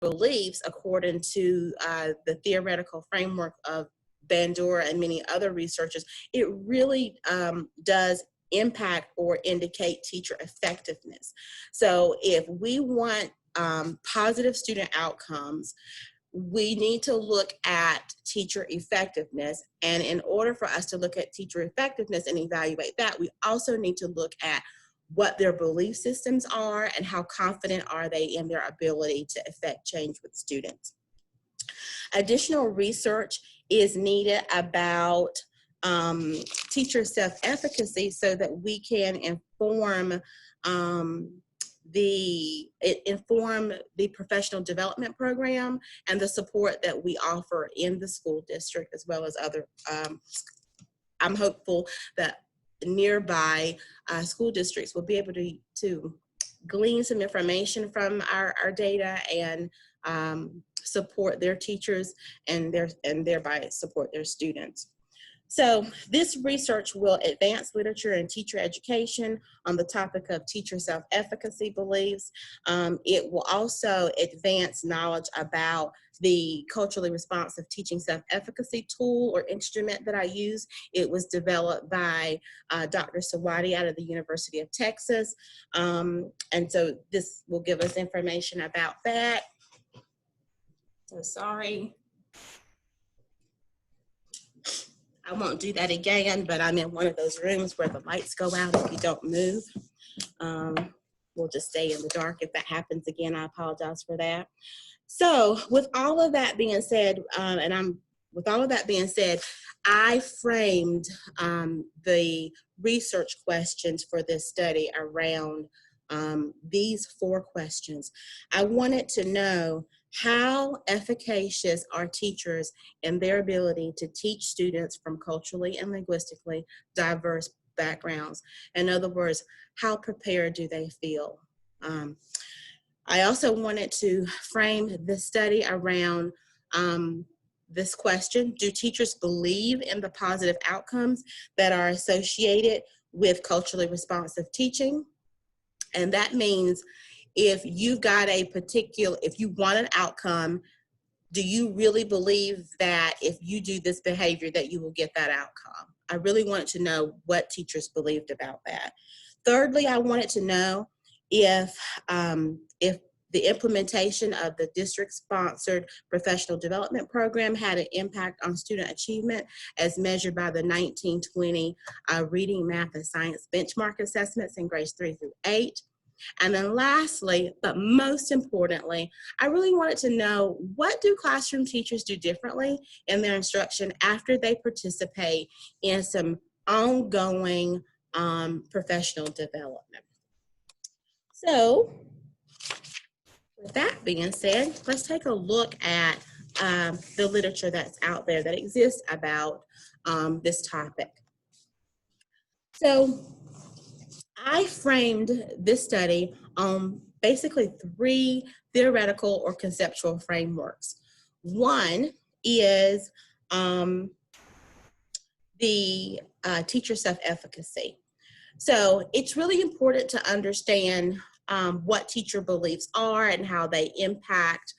beliefs according to the theoretical framework of Bandura and many other researchers, it really does impact or indicate teacher effectiveness. So if we want positive student outcomes, we need to look at teacher effectiveness. And in order for us to look at teacher effectiveness and evaluate that, we also need to look at what their belief systems are and how confident are they in their ability to affect change with students. Additional research is needed about teacher self-efficacy so that we can inform the professional development program and the support that we offer in the school district, as well as other. I'm hopeful that nearby school districts will be able to glean some information from our data and support their teachers and thereby support their students. So this research will advance literature and teacher education on the topic of teacher self-efficacy beliefs. It will also advance knowledge about the culturally responsive teaching self-efficacy tool or instrument that I use. It was developed by Dr. Sawadi out of the University of Texas. And so this will give us information about that. So sorry. I won't do that again, but I'm in one of those rooms where the lights go out if you don't move. We'll just stay in the dark if that happens again. I apologize for that. So with all of that being said, I framed the research questions for this study around these 4 questions. I wanted to know, how efficacious are teachers in their ability to teach students from culturally and linguistically diverse backgrounds? In other words, how prepared do they feel? I also wanted to frame the study around this question: do teachers believe in the positive outcomes that are associated with culturally responsive teaching? And that means if you've got if you want an outcome, do you really believe that if you do this behavior that you will get that outcome? I really wanted to know what teachers believed about that. Thirdly, I wanted to know if the implementation of the district-sponsored professional development program had an impact on student achievement as measured by the 1920 reading, math, and science benchmark assessments in grades 3 through 8. And then lastly, but most importantly, I really wanted to know, what do classroom teachers do differently in their instruction after they participate in some ongoing professional development? So with that being said, let's take a look at the literature that's out there that exists about this topic. So I framed this study on basically 3 theoretical or conceptual frameworks. One is the teacher self-efficacy. So it's really important to understand what teacher beliefs are and how they impact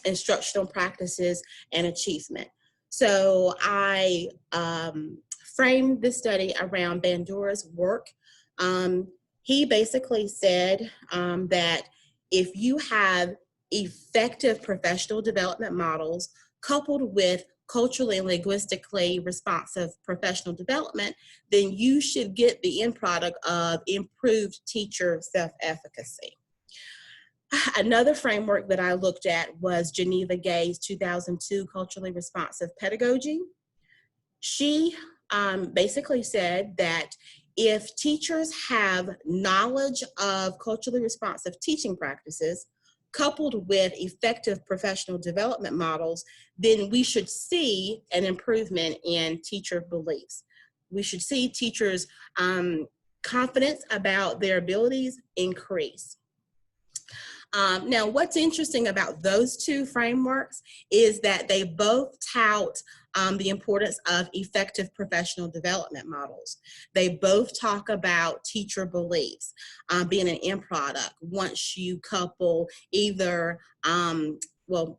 instructional practices and achievement. So I framed this study around Bandura's work. He basically said that if you have effective professional development models coupled with culturally and linguistically responsive professional development, then you should get the end product of improved teacher self-efficacy. Another framework that I looked at was Geneva Gay's 2002 Culturally Responsive Pedagogy. She basically said that if teachers have knowledge of culturally responsive teaching practices coupled with effective professional development models, then we should see an improvement in teacher beliefs. We should see teachers' confidence about their abilities increase. Now, what's interesting about those two frameworks is that they both tout the importance of effective professional development models. They both talk about teacher beliefs being an end product once you couple either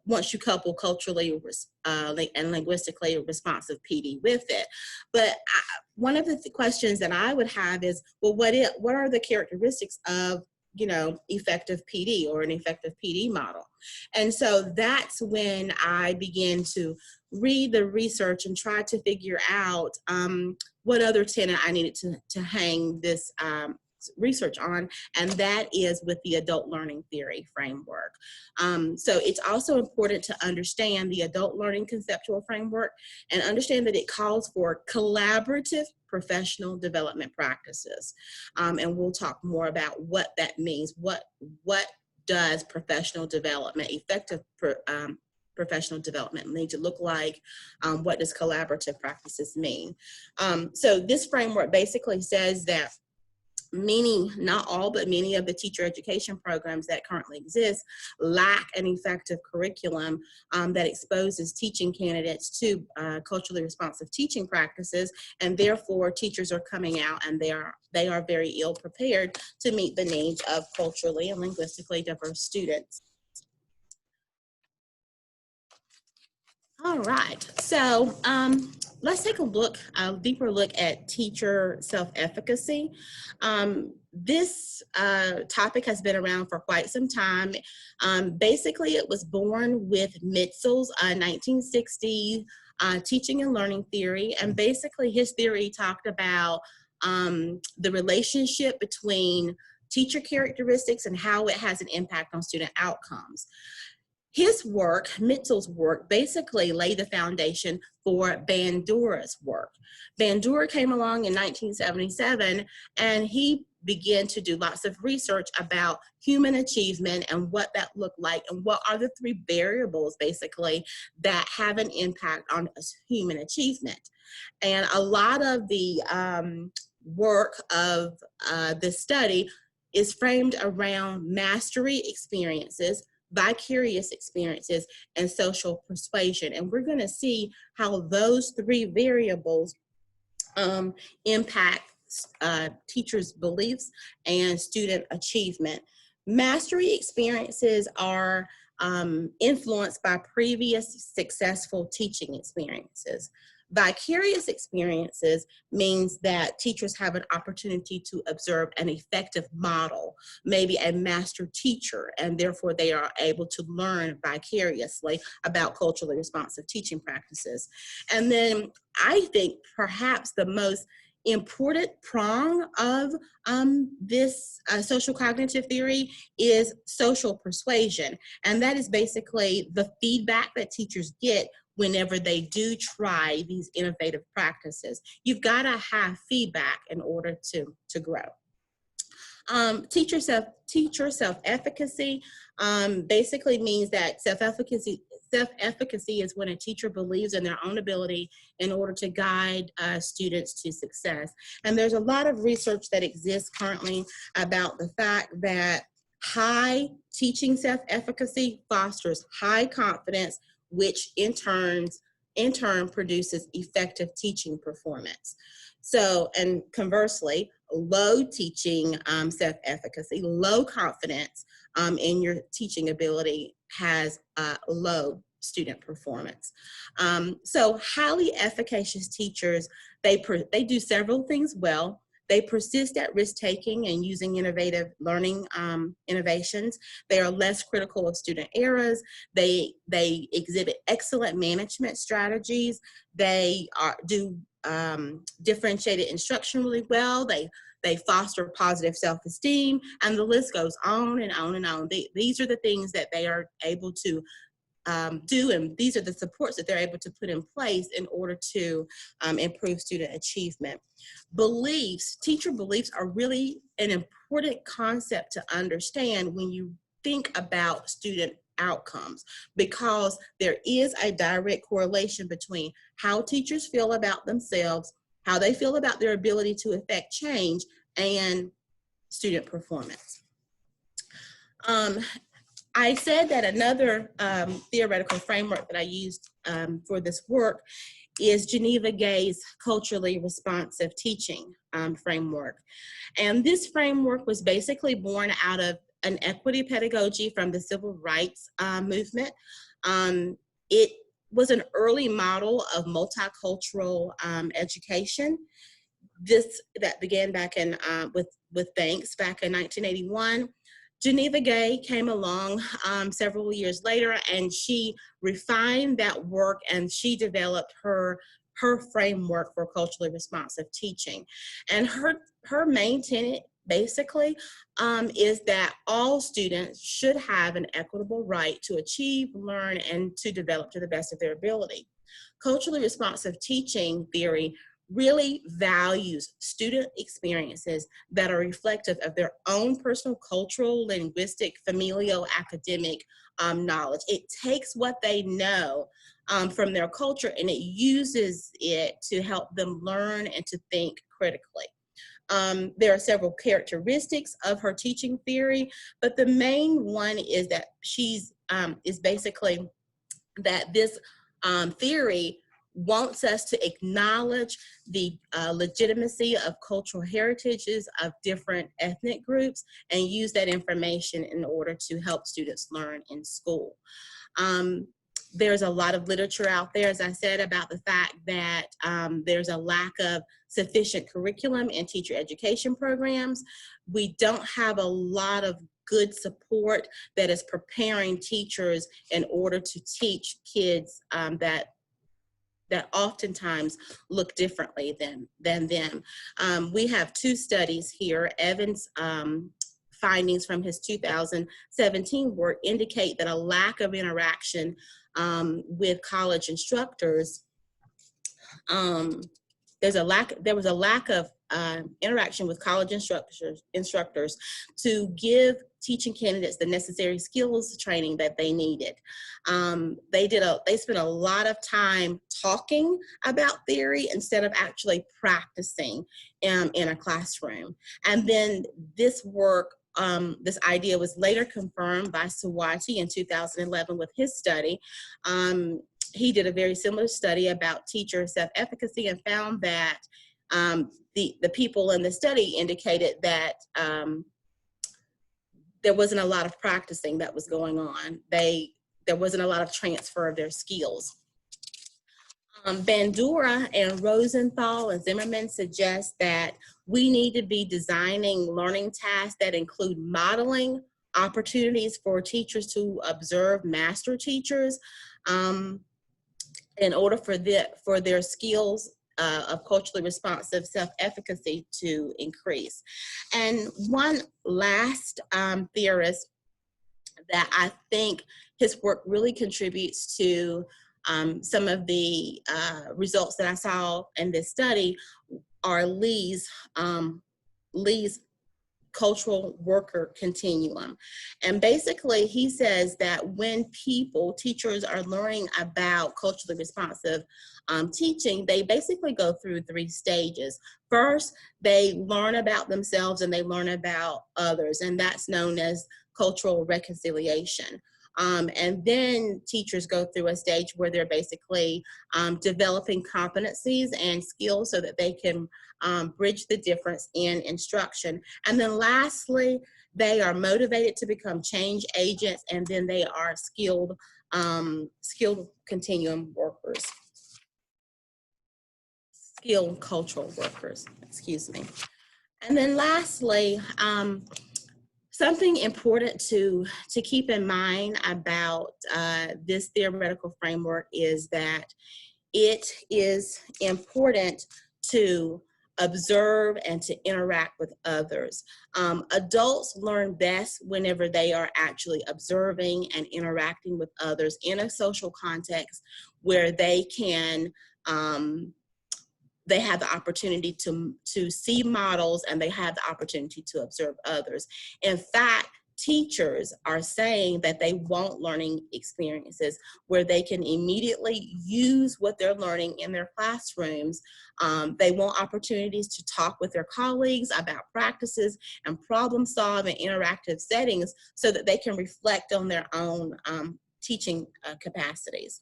once you couple culturally and linguistically responsive PD with it. But one of the questions that I would have is, well, what are the characteristics of effective PD or an effective PD model? And so that's when I began to read the research and try to figure out what other tenet I needed to hang this research on, and that is with the adult learning theory framework. So it's also important to understand the adult learning conceptual framework and understand that it calls for collaborative professional development practices. And we'll talk more about what that means. What does professional development, effective professional development need to look like? What does collaborative practices mean? So this framework basically says that many, not all, but many of the teacher education programs that currently exist lack an effective curriculum that exposes teaching candidates to culturally responsive teaching practices, and therefore teachers are coming out and they are very ill prepared to meet the needs of culturally and linguistically diverse students. All right, so let's take a deeper look at teacher self-efficacy. This topic has been around for quite some time. Basically, it was born with Mitzel's 1960 teaching and learning theory, and basically his theory talked about the relationship between teacher characteristics and how it has an impact on student outcomes. His work, Mitzel's work, basically laid the foundation for Bandura's work. Bandura came along in 1977, and he began to do lots of research about human achievement and what that looked like, and what are the three variables, basically, that have an impact on human achievement. And a lot of the work of this study is framed around mastery experiences, vicarious experiences, and social persuasion. And we're going to see how those three variables impact teachers' beliefs and student achievement. Mastery experiences are influenced by previous successful teaching experiences. Vicarious experiences means that teachers have an opportunity to observe an effective model, maybe a master teacher, and therefore they are able to learn vicariously about culturally responsive teaching practices. And then I think perhaps the most important prong of this social cognitive theory is social persuasion. And that is basically the feedback that teachers get whenever they do try these innovative practices. You've got to have feedback in order to grow. Teacher self-efficacy basically means that self-efficacy is when a teacher believes in their own ability in order to guide students to success. And there's a lot of research that exists currently about the fact that high teaching self-efficacy fosters high confidence, which in turn produces effective teaching performance. So, and conversely, low teaching self-efficacy, low confidence in your teaching ability has low student performance. So highly efficacious teachers, they do several things well. They persist at risk-taking and using innovative learning innovations. They are less critical of student errors. They exhibit excellent management strategies. They do differentiated instruction really well. They foster positive self-esteem, and the list goes on and on and on. These are the things that they are able to do, and these are the supports that they're able to put in place in order to improve student achievement. Beliefs, teacher beliefs are really an important concept to understand when you think about student outcomes, because there is a direct correlation between how teachers feel about themselves, how they feel about their ability to affect change, and student performance. I said that another theoretical framework that I used for this work is Geneva Gay's culturally responsive teaching framework. And this framework was basically born out of an equity pedagogy from the civil rights movement. It was an early model of multicultural education. That began back in with Banks back in 1981. Geneva Gay came along several years later, and she refined that work, and she developed her framework for culturally responsive teaching. And her main tenet basically is that all students should have an equitable right to achieve, learn, and to develop to the best of their ability. Culturally responsive teaching theory really values student experiences that are reflective of their own personal, cultural, linguistic, familial, academic knowledge. It takes what they know from their culture, and it uses it to help them learn and to think critically. There are several characteristics of her teaching theory, but the main one is that she's is basically that this theory wants us to acknowledge the legitimacy of cultural heritages of different ethnic groups and use that information in order to help students learn in school. There's a lot of literature out there, as I said, about the fact that there's a lack of sufficient curriculum in teacher education programs. We don't have a lot of good support that is preparing teachers in order to teach kids that oftentimes look differently than them. We have two studies here. Evans' findings from his 2017 work indicate that a lack of interaction with college instructors, there was a lack of interaction with college instructors to give teaching candidates the necessary skills training that they needed. They spent a lot of time talking about theory instead of actually practicing in a classroom. And then this work, this idea was later confirmed by Sawati in 2011 with his study. He did a very similar study about teacher self-efficacy and found that the people in the study indicated that there wasn't a lot of practicing that was going on. There wasn't a lot of transfer of their skills. Bandura and Rosenthal and Zimmerman suggest that we need to be designing learning tasks that include modeling opportunities for teachers to observe master teachers in order for their skills of culturally responsive self-efficacy to increase. And one last theorist that I think his work really contributes to some of the results that I saw in this study are Lee's cultural worker continuum. And basically he says that when teachers are learning about culturally responsive teaching, they basically go through 3 stages. First, they learn about themselves and they learn about others, and that's known as cultural reconciliation. And then teachers go through a stage where they're basically developing competencies and skills so that they can bridge the difference in instruction. And then lastly, they are motivated to become change agents, and then they are skilled continuum workers. Skilled cultural workers, excuse me. And then lastly, something important to keep in mind about this theoretical framework is that it is important to observe and to interact with others. Adults learn best whenever they are actually observing and interacting with others in a social context where they can they have the opportunity to see models, and they have the opportunity to observe others. In fact, teachers are saying that they want learning experiences where they can immediately use what they're learning in their classrooms. They want opportunities to talk with their colleagues about practices and problem solve in interactive settings so that they can reflect on their own teaching capacities.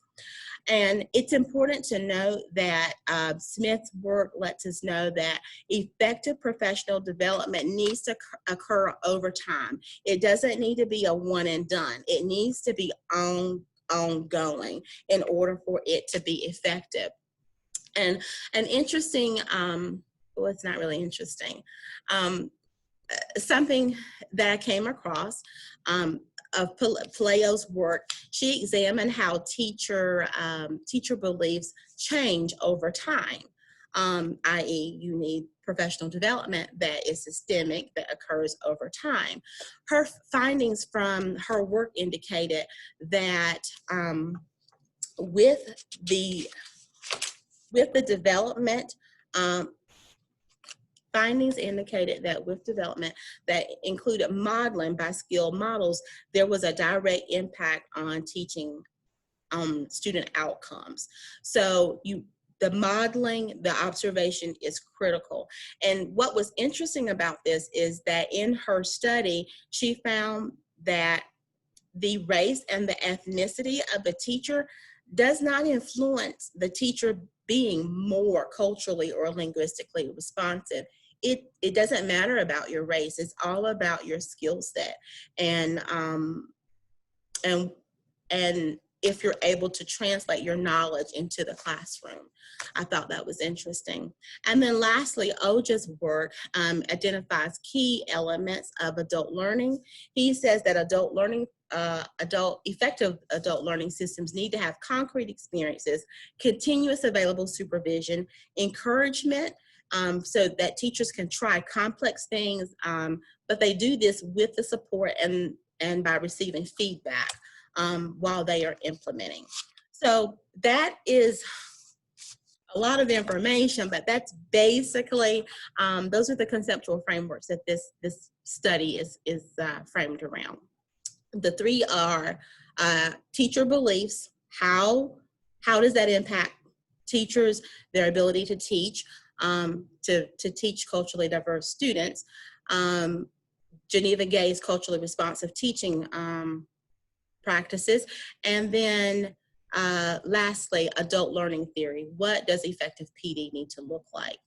And it's important to note that Smith's work lets us know that effective professional development needs to occur over time. It doesn't need to be a one and done. It needs to be ongoing in order for it to be effective. And an interesting, well, it's not really interesting, something that I came across of Palaio's work, she examined how teacher beliefs change over time, i.e. you need professional development that is systemic, that occurs over time. Her findings from her work indicated that with the development, findings indicated that with development that included modeling by skilled models, there was a direct impact on teaching student outcomes. So the modeling, the observation is critical. And what was interesting about this is that in her study, she found that the race and the ethnicity of the teacher does not influence the teacher being more culturally or linguistically responsive. It doesn't matter about your race. It's all about your skill set and if you're able to translate your knowledge into the classroom. I thought that was interesting. And then lastly, Oja's work identifies key elements of adult learning. He says that effective adult learning systems need to have concrete experiences, continuous available supervision, encouragement, so that teachers can try complex things, but they do this with the support and by receiving feedback while they are implementing. So that is a lot of information, but that's basically, those are the conceptual frameworks that this study is framed around. The three are teacher beliefs. How does that impact teachers, their ability to teach, to teach culturally diverse students? Geneva Gay's culturally responsive teaching practices. And then lastly, adult learning theory. What does effective PD need to look like?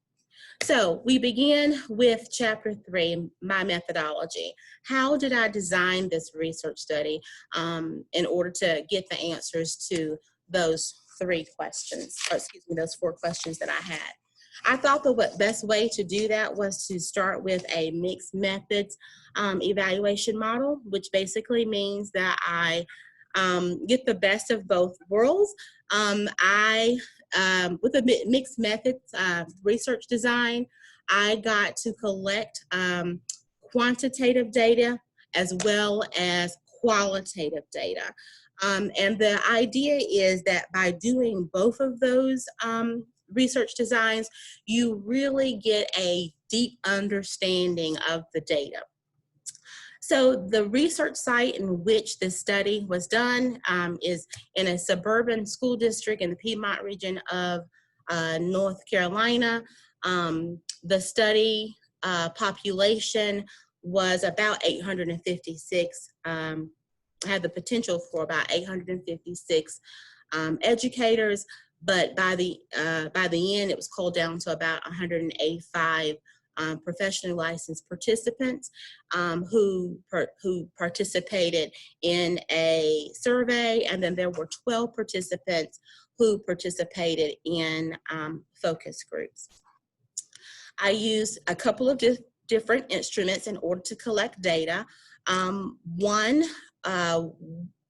So we begin with chapter 3, my methodology. How did I design this research study in order to get the answers to those 3 questions, or excuse me, those 4 questions that I had? I thought the best way to do that was to start with a mixed methods evaluation model, which basically means that I get the best of both worlds. With a mixed methods research design, I got to collect quantitative data as well as qualitative data. And the idea is that by doing both of those research designs, you really get a deep understanding of the data. So the research site in which this study was done is in a suburban school district in the Piedmont region of North Carolina. The study population was about 856, had the potential for about 856 educators, but by the end, it was culled down to about 185 professionally licensed participants who participated in a survey, and then there were 12 participants who participated in focus groups. I used a couple of different instruments in order to collect data. One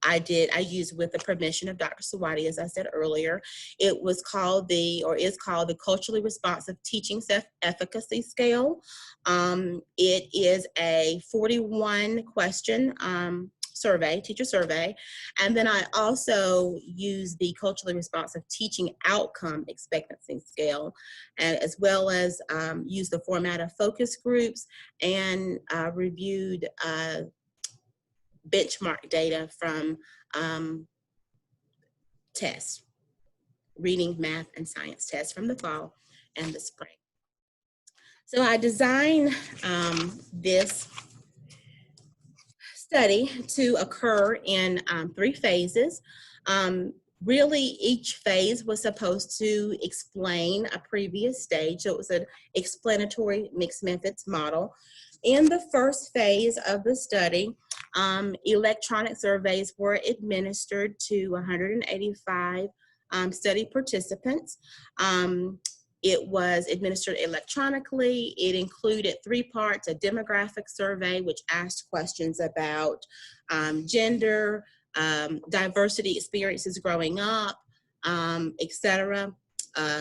I used with the permission of Dr. Sawadi, as I said earlier. It was called is called the Culturally Responsive Teaching Self-Efficacy Scale. It is a 41 question teacher survey. And then I also use the Culturally Responsive Teaching Outcome Expectancy Scale, as well as use the format of focus groups and reviewed benchmark data from tests, reading, math, and science tests from the fall and the spring. So I designed this study to occur in 3 phases. Really, each phase was supposed to explain a previous stage. So it was an explanatory mixed methods model. In the first phase of the study, electronic surveys were administered to 185 study participants. It was administered electronically. It included 3 parts: a demographic survey, which asked questions about gender, diversity experiences growing up, etc.,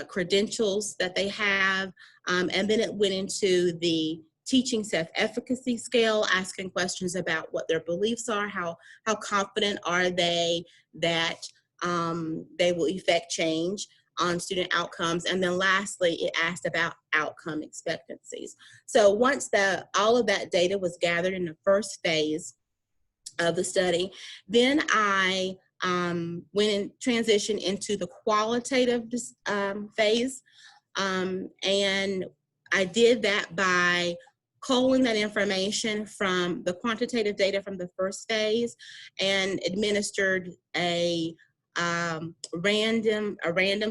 credentials that they have, and then it went into the teaching self-efficacy scale, asking questions about what their beliefs are, how confident are they that they will effect change on student outcomes. And then lastly, it asked about outcome expectancies. So once all of that data was gathered in the first phase of the study, then I went and transitioned into the qualitative phase. And I did that by culling that information from the quantitative data from the first phase and administered a random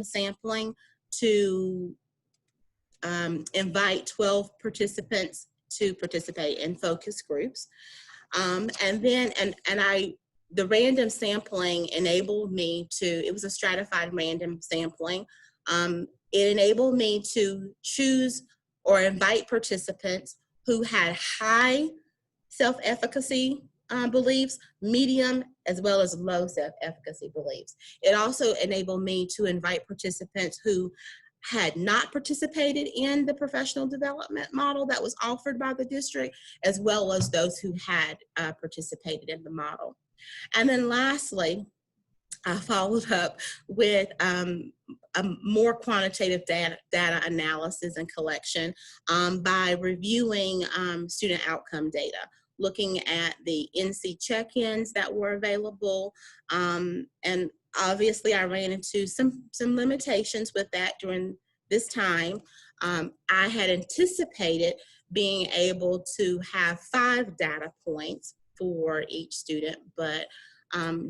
sampling to invite 12 participants to participate in focus groups. The random sampling enabled me to, it was a stratified random sampling. It enabled me to choose or invite participants who had high self-efficacy beliefs, medium, as well as low self-efficacy beliefs. It also enabled me to invite participants who had not participated in the professional development model that was offered by the district, as well as those who had participated in the model. And then lastly, I followed up with a more quantitative data analysis and collection by reviewing student outcome data, looking at the NC check-ins that were available. And obviously I ran into some limitations with that during this time. I had anticipated being able to have 5 data points for each student, but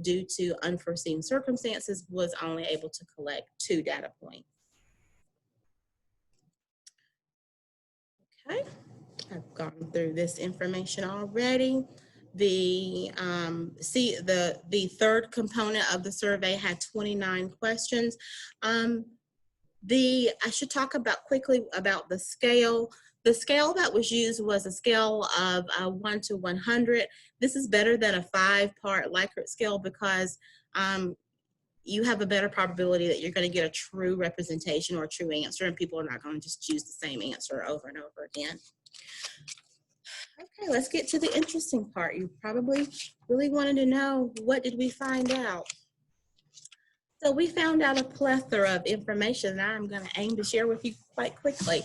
due to unforeseen circumstances, was only able to collect 2 data points. Okay, I've gone through this information already. The third component of the survey had 29 questions. I should talk quickly about the scale. The scale that was used was a scale of 1 to 100. This is better than a 5-part Likert scale because you have a better probability that you're going to get a true representation or a true answer, and people are not going to just choose the same answer over and over again. Okay, let's get to the interesting part. You probably really wanted to know, what did we find out? So we found out a plethora of information that I'm going to aim to share with you quite quickly.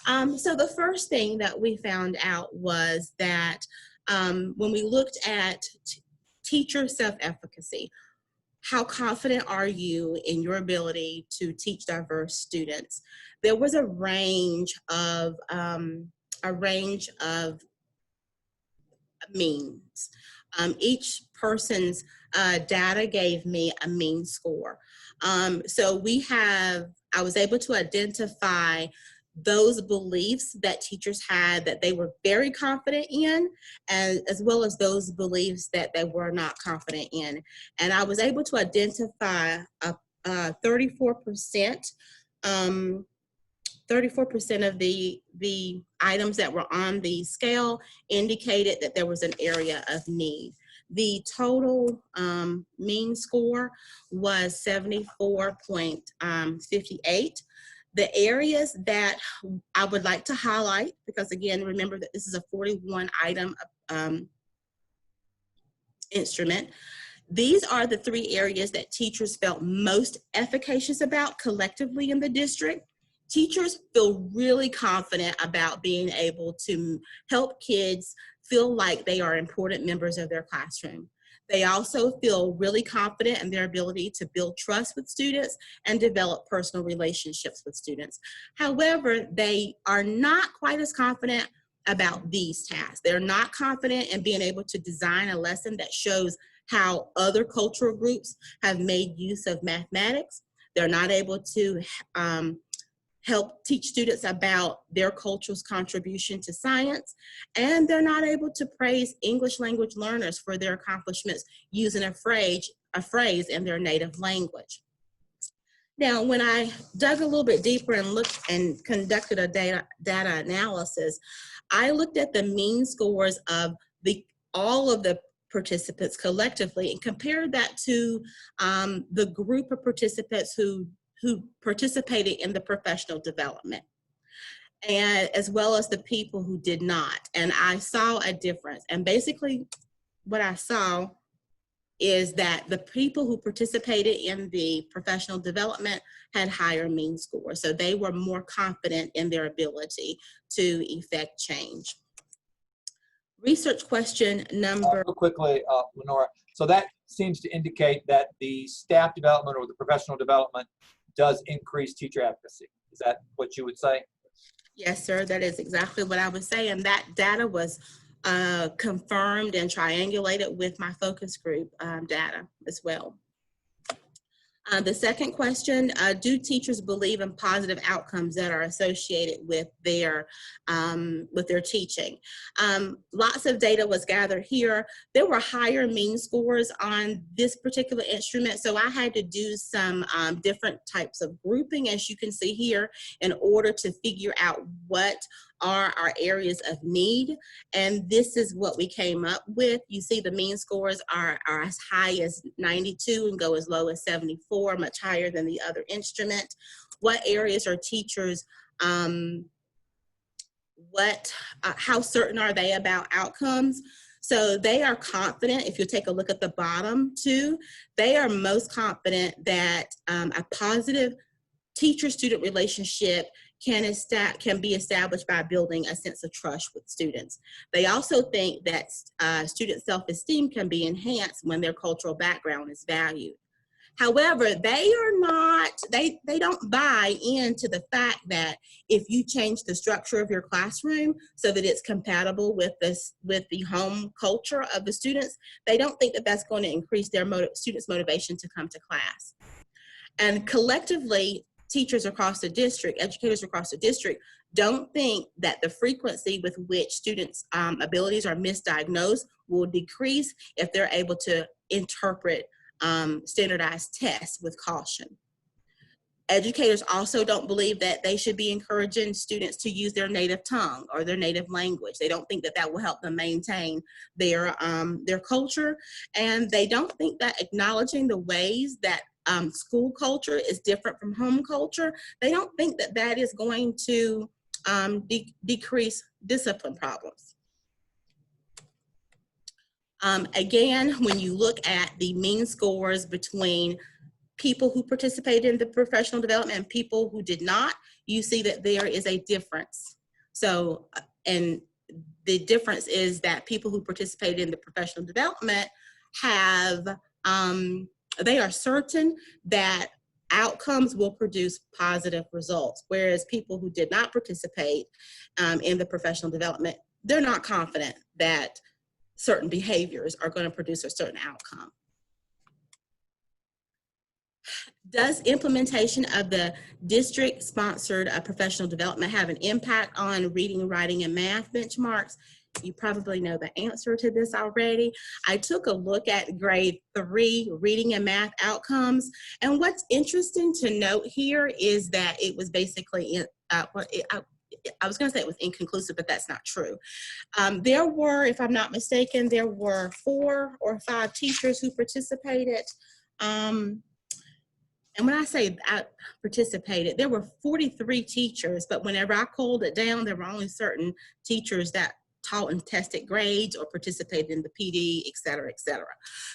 So the first thing that we found out was that when we looked at teacher self-efficacy, how confident are you in your ability to teach diverse students? There was a range of means. Each person's data gave me a mean score. So I was able to identify those beliefs that teachers had that they were very confident in, as well as those beliefs that they were not confident in. And I was able to identify 34%. 34% of the items that were on the scale indicated that there was an area of need. The total mean score was 74.58. The areas that I would like to highlight, because again, remember that this is a 41 item instrument. These are the 3 areas that teachers felt most efficacious about collectively in the district. Teachers feel really confident about being able to help kids feel like they are important members of their classroom. They also feel really confident in their ability to build trust with students and develop personal relationships with students. However, they are not quite as confident about these tasks. They're not confident in being able to design a lesson that shows how other cultural groups have made use of mathematics. They're not able to help teach students about their culture's contribution to science, and they're not able to praise English language learners for their accomplishments using a phrase in their native language. Now, when I dug a little bit deeper and looked and conducted a data analysis, I looked at the mean scores of all of the participants collectively and compared that to the group of participants who participated in the professional development, and as well as the people who did not. And I saw a difference. And basically what I saw is that the people who participated in the professional development had higher mean scores. So they were more confident in their ability to effect change. Research question number. Real quickly, Lenora. So that seems to indicate that the staff development or the professional development does increase teacher advocacy. Is that what you would say? Yes, sir. That is exactly what I would say. And that data was confirmed and triangulated with my focus group data as well. The second question, do teachers believe in positive outcomes that are associated with their teaching? Lots of data was gathered here. There were higher mean scores on this particular instrument, so I had to do some different types of grouping, as you can see here, in order to figure out what are our areas of need, and this is what we came up with. You see the mean scores are as high as 92 and go as low as 74, much higher than the other instrument. What areas are teachers, how certain are they about outcomes? So they are confident, if you take a look at the bottom two, they are most confident that a positive teacher-student relationship can be established by building a sense of trust with students. They also think that student self-esteem can be enhanced when their cultural background is valued. However, they don't buy into the fact that if you change the structure of your classroom so that it's compatible with the home culture of the students, they don't think that that's going to increase their students' motivation to come to class. And collectively, teachers across the district, educators across the district, don't think that the frequency with which students' abilities are misdiagnosed will decrease if they're able to interpret standardized tests with caution. Educators also don't believe that they should be encouraging students to use their native tongue or their native language. They don't think that that will help them maintain their culture, and they don't think that acknowledging the ways that school culture is different from home culture, they don't think that that is going to decrease discipline problems. Again, when you look at the mean scores between people who participated in the professional development and people who did not, you see that there is a difference. So, and the difference is that people who participated in the professional development have, they are certain that outcomes will produce positive results, whereas people who did not participate in the professional development, they're not confident that certain behaviors are going to produce a certain outcome. Does implementation of the district-sponsored professional development have an impact on reading, writing, and math benchmarks? You probably know the answer to this already. I took a look at grade 3 reading and math outcomes, and what's interesting to note here is that it was basically, I was going to say it was inconclusive, but that's not true. There were, if I'm not mistaken, there were 4 or 5 teachers who participated. And when I say I participated, there were 43 teachers, but whenever I culled it down, there were only certain teachers that taught and tested grades or participated in the PD, et cetera, et cetera.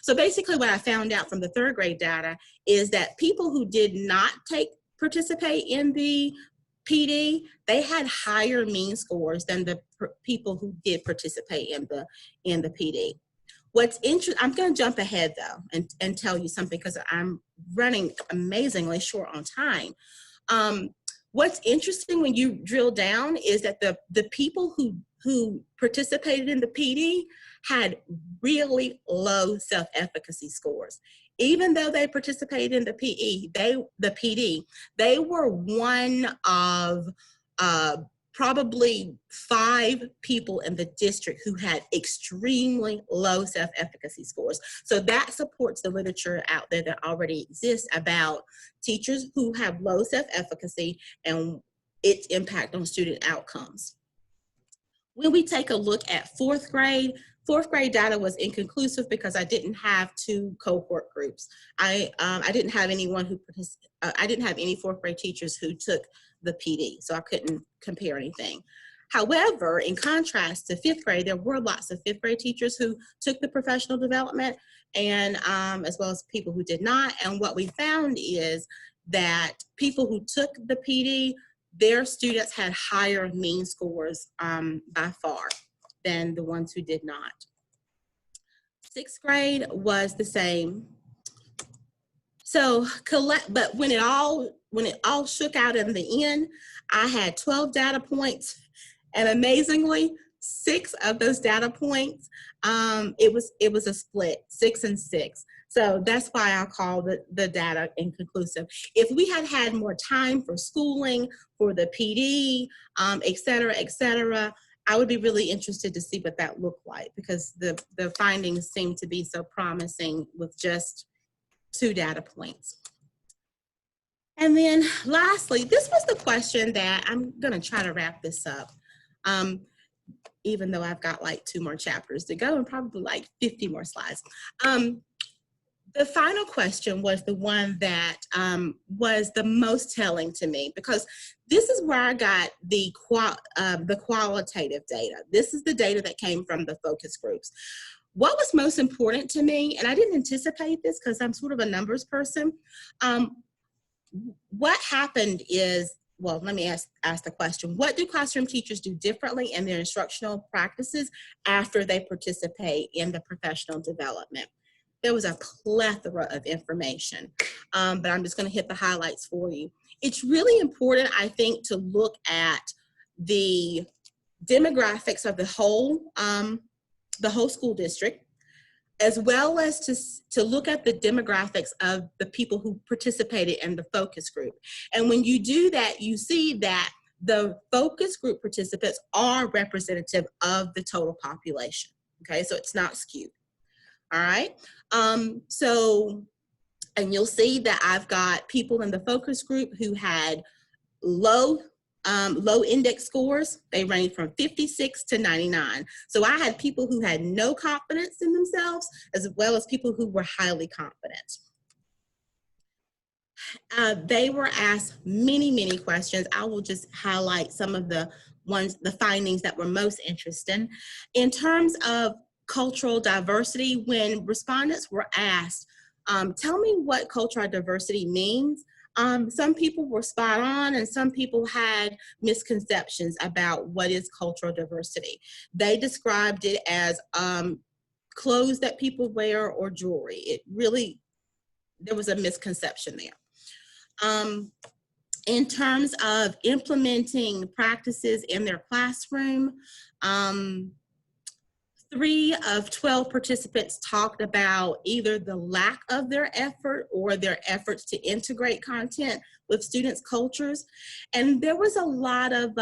So basically what I found out from the 3rd grade data is that people who did not participate in the PD, they had higher mean scores than the people who did participate in the PD. What's interesting, I'm going to jump ahead though and tell you something because I'm running amazingly short on time. What's interesting when you drill down is that the people who participated in the PD had really low self-efficacy scores. Even though they participated in the PD, they were one of probably 5 people in the district who had extremely low self-efficacy scores. So that supports the literature out there that already exists about teachers who have low self-efficacy and its impact on student outcomes. When we take a look at fourth grade data was inconclusive because I didn't have 2 cohort groups. I didn't have anyone who I didn't have any fourth grade teachers who took the PD, so I couldn't compare anything. However, in contrast to 5th grade, there were lots of 5th grade teachers who took the professional development, and as well as people who did not. And what we found is that people who took the PD, their students had higher mean scores by far than the ones who did not. 6th grade was the same. So but when it all shook out in the end, I had 12 data points, and amazingly, 6 of those data points, it was a split, 6 and 6. So that's why I call the data inconclusive. If we had had more time for schooling, for the PD, et cetera, I would be really interested to see what that looked like, because the findings seem to be so promising with just 2 data points. And then lastly, this was the question that I'm going to try to wrap this up, even though I've got like 2 more chapters to go and probably like 50 more slides. The final question was the one that was the most telling to me, because this is where I got the qualitative data. This is the data that came from the focus groups. What was most important to me, and I didn't anticipate this because I'm sort of a numbers person, what happened is, well, let me ask the question, what do classroom teachers do differently in their instructional practices after they participate in the professional development? There was a plethora of information, but I'm just going to hit the highlights for you. It's really important, I think, to look at the demographics of the whole school district, as well as to look at the demographics of the people who participated in the focus group. And when you do that, you see that the focus group participants are representative of the total population, okay? So it's not skewed. All right, and you'll see that I've got people in the focus group who had low index scores. They range from 56 to 99. So I had people who had no confidence in themselves, as well as people who were highly confident. They were asked many questions. I will just highlight some of the findings that were most interesting. In terms of cultural diversity, when respondents were asked, tell me what cultural diversity means, some people were spot on and some people had misconceptions about what is cultural diversity. They described it as clothes that people wear or jewelry. It really, there was a misconception there. In terms of implementing practices in their classroom, 3 of 12 participants talked about either the lack of their effort or their efforts to integrate content with students' cultures. And there was a lack of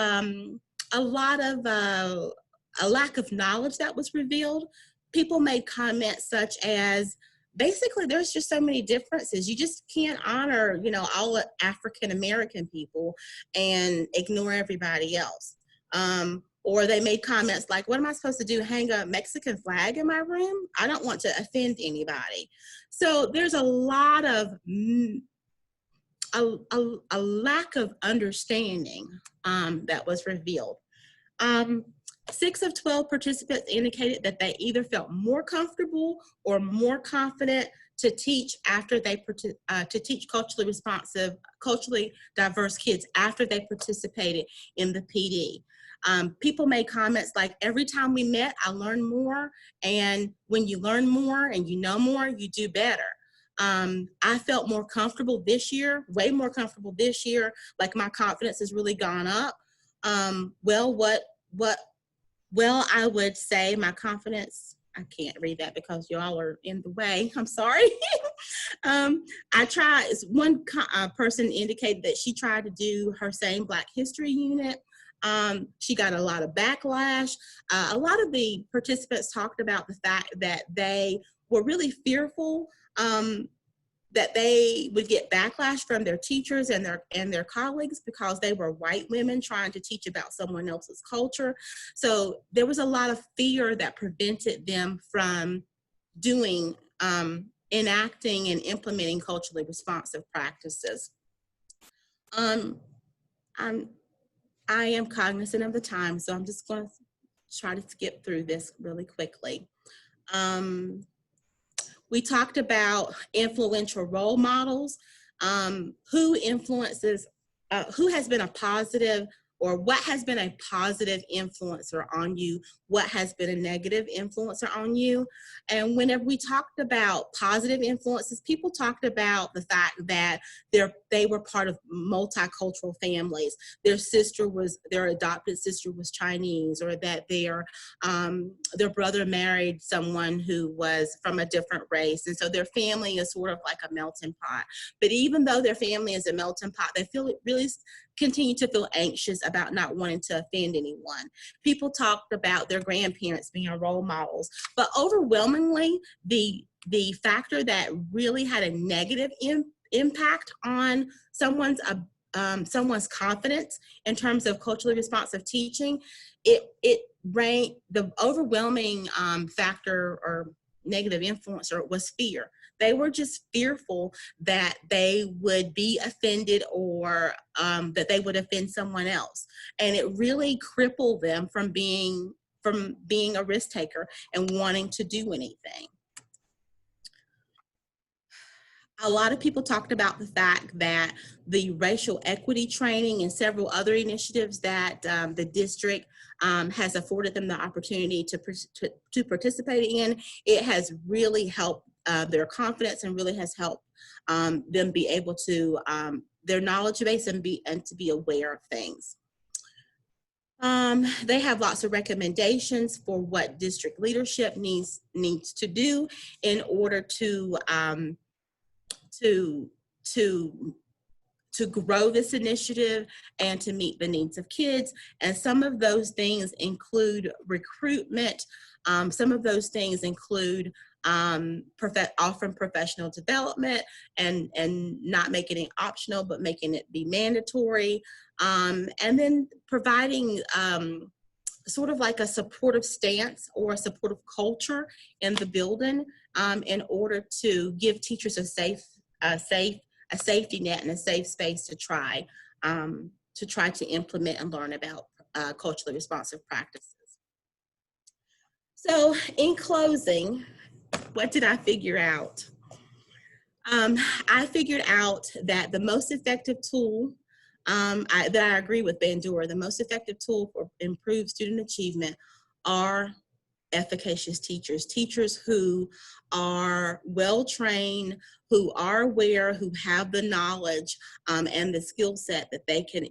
knowledge that was revealed. People made comments such as, basically, there's just so many differences. You just can't honor, all African American people and ignore everybody else. Or they made comments like, what am I supposed to do, hang a Mexican flag in my room? I don't want to offend anybody. So there's a lot of, a lack of understanding that was revealed. 6 of 12 participants indicated that they either felt more comfortable or more confident to teach after they to teach culturally responsive, culturally diverse kids after they participated in the PD. People made comments like, every time we met, I learned more. And when you learn more and you know more, you do better. I felt more comfortable this year, way more comfortable this year. Like, my confidence has really gone up. Well, I would say my confidence, I can't read that because y'all are in the way. I'm sorry. I tried, one person indicated that she tried to do her same Black History unit. She got a lot of backlash. A lot of the participants talked about the fact that they were really fearful that they would get backlash from their teachers and their colleagues because they were white women trying to teach about someone else's culture. So there was a lot of fear that prevented them from doing, enacting and implementing culturally responsive practices. I am cognizant of the time, so I'm just going to try to skip through this really quickly. We talked about influential role models. Who influences, who has been a positive, or what has been a positive influencer on you? What has been a negative influencer on you? And whenever we talked about positive influences, people talked about the fact that they were part of multicultural families. Their adopted sister was Chinese, or that their brother married someone who was from a different race. And so their family is sort of like a melting pot. But even though their family is a melting pot, they really continue to feel anxious about not wanting to offend anyone. People talked about their grandparents being role models, but overwhelmingly, the factor that really had a negative impact on someone's confidence in terms of culturally responsive teaching, it ranked, the overwhelming factor or negative influencer was fear. They were just fearful that they would be offended, or that they would offend someone else. And it really crippled them from being a risk taker and wanting to do anything. A lot of people talked about the fact that the racial equity training and several other initiatives that the district has afforded them the opportunity to participate in, it has really helped their confidence, and really has helped them be able to, their knowledge base, and to be aware of things. They have lots of recommendations for what district leadership needs to do in order to grow this initiative and to meet the needs of kids. And some of those things include recruitment. Some of those things include offering professional development and not making it optional, but making it be mandatory. And then providing sort of like a supportive stance or a supportive culture in the building in order to give teachers a safety net and a safe space to try to implement and learn about culturally responsive practices. So in closing, what did I figure out? I figured out that the most effective tool, that I agree with Bandura, the most effective tool for improved student achievement are efficacious teachers who are well-trained, who are aware, who have the knowledge and the skill set that they can,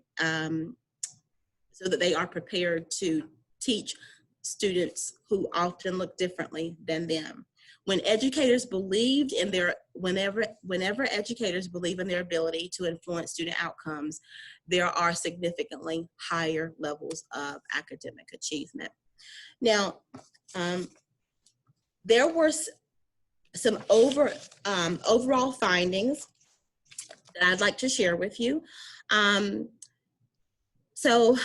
so that they are prepared to teach students who often look differently than them. When educators believed in whenever educators believe in their ability to influence student outcomes, there are significantly higher levels of academic achievement. Now, there were some overall findings that I'd like to share with you. So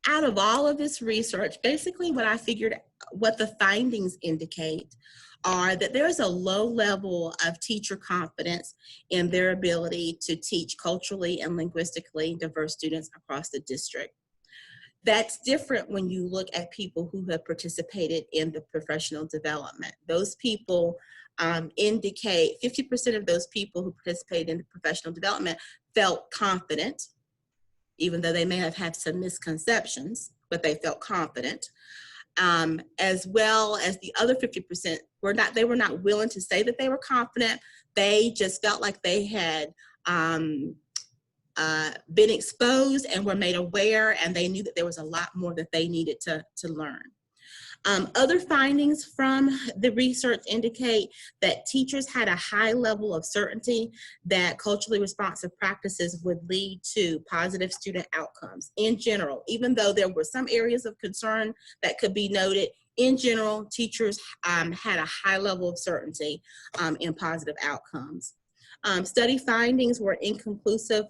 out of all of this research, basically what the findings indicate are that there's a low level of teacher confidence in their ability to teach culturally and linguistically diverse students across the district. That's different when you look at people who have participated in the professional development. Those people indicate 50% of those people who participated in the professional development felt confident, even though they may have had some misconceptions, but they felt confident. As well as the other 50% they were not willing to say that they were confident. They just felt like they had been exposed and were made aware, and they knew that there was a lot more that they needed to learn. Other findings from the research indicate that teachers had a high level of certainty that culturally responsive practices would lead to positive student outcomes in general. Even though there were some areas of concern that could be noted, in general, teachers had a high level of certainty in positive outcomes. Study findings were inconclusive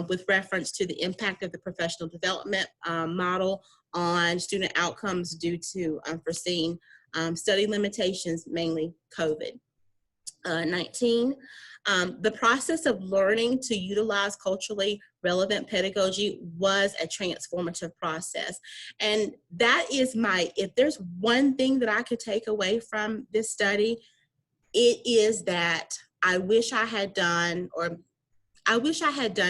with reference to the impact of the professional development model on student outcomes due to unforeseen study limitations, mainly COVID-19. The process of learning to utilize culturally relevant pedagogy was a transformative process. And that is if there's one thing that I could take away from this study, it is that I wish I had done